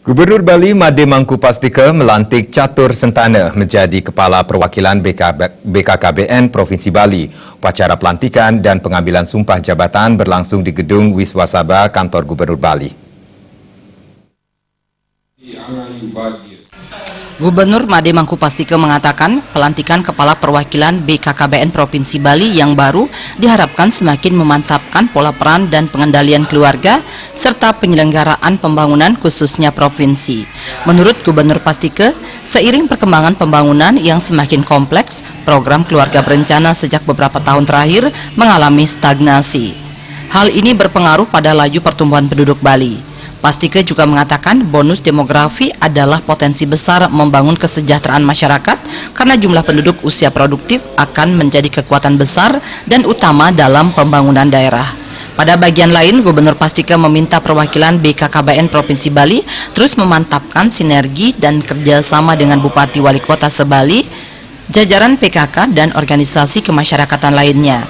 Gubernur Bali Made Mangkupastika melantik Catur Sentana menjadi Kepala Perwakilan BKKBN Provinsi Bali. Upacara pelantikan dan pengambilan sumpah jabatan berlangsung di Gedung Wiswasabha Kantor Gubernur Bali. Gubernur Made Mangkupastika mengatakan pelantikan Kepala Perwakilan BKKBN Provinsi Bali yang baru diharapkan semakin memantapkan pola peran dan pengendalian keluarga serta penyelenggaraan pembangunan khususnya provinsi. Menurut Gubernur Pastika, seiring perkembangan pembangunan yang semakin kompleks, program keluarga berencana sejak beberapa tahun terakhir mengalami stagnasi. Hal ini berpengaruh pada laju pertumbuhan penduduk Bali. Pastika juga mengatakan bonus demografi adalah potensi besar membangun kesejahteraan masyarakat karena jumlah penduduk usia produktif akan menjadi kekuatan besar dan utama dalam pembangunan daerah. Pada bagian lain, Gubernur Pastika meminta perwakilan BKKBN Provinsi Bali terus memantapkan sinergi dan kerjasama dengan Bupati Wali Kota Sebali, jajaran PKK dan organisasi kemasyarakatan lainnya.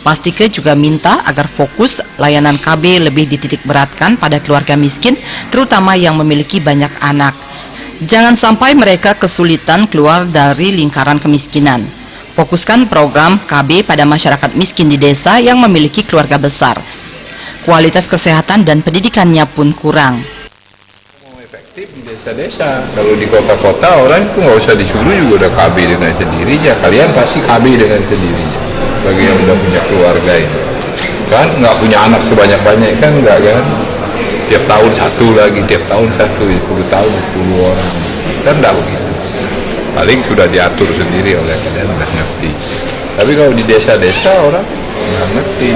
Pastika juga minta agar fokus layanan KB lebih dititik beratkan pada keluarga miskin, terutama yang memiliki banyak anak. Jangan sampai mereka kesulitan keluar dari lingkaran kemiskinan. Fokuskan program KB pada masyarakat miskin di desa yang memiliki keluarga besar. Kualitas kesehatan dan pendidikannya pun kurang. Efektif di desa-desa. Kalau di kota-kota orang itu nggak usah disuruh juga udah KB dengan sendirinya. Kalian pasti KB dengan sendirinya. Bagi yang udah punya keluarga itu kan nggak punya anak sebanyak-banyak kan nggak kan, tiap tahun satu lagi, tiap tahun satu, 10 tahun 10 orang kan nggak begitu, paling sudah diatur sendiri oleh kalian, udah ngerti. Tapi kalau di desa-desa orang nggak ngerti,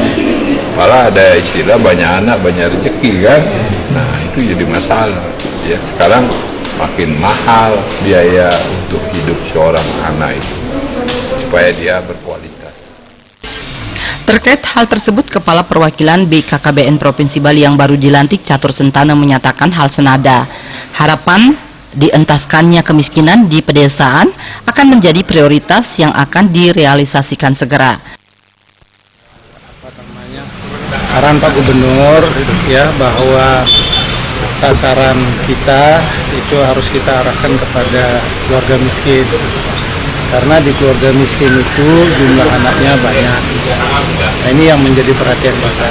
malah ada istilah banyak anak banyak rezeki kan, nah itu jadi masalah ya. Sekarang makin mahal biaya untuk hidup seorang anak itu supaya dia berkualitas. Terkait hal tersebut, Kepala Perwakilan BKKBN Provinsi Bali yang baru dilantik Catur Sentana menyatakan hal senada. Harapan dientaskannya kemiskinan di pedesaan akan menjadi prioritas yang akan direalisasikan segera. Arahan Pak Gubernur ya bahwa sasaran kita itu harus kita arahkan kepada keluarga miskin. Karena di keluarga miskin itu jumlah anaknya banyak. Nah, ini yang menjadi perhatian kita.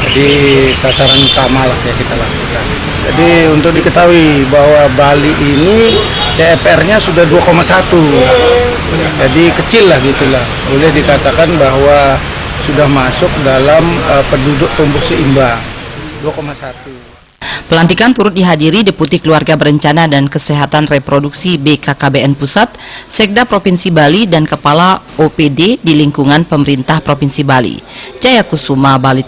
Jadi sasaran utama lah yang kita lakukan. Jadi untuk diketahui bahwa Bali ini DPR-nya sudah 2,1. Jadi kecil lah gitulah. Boleh dikatakan bahwa sudah masuk dalam penduduk tumbuh seimbang 2,1. Pelantikan turut dihadiri Deputi Keluarga Berencana dan Kesehatan Reproduksi BKKBN Pusat, Sekda Provinsi Bali dan Kepala OPD di lingkungan pemerintah Provinsi Bali. Jaya Kusuma, Bali.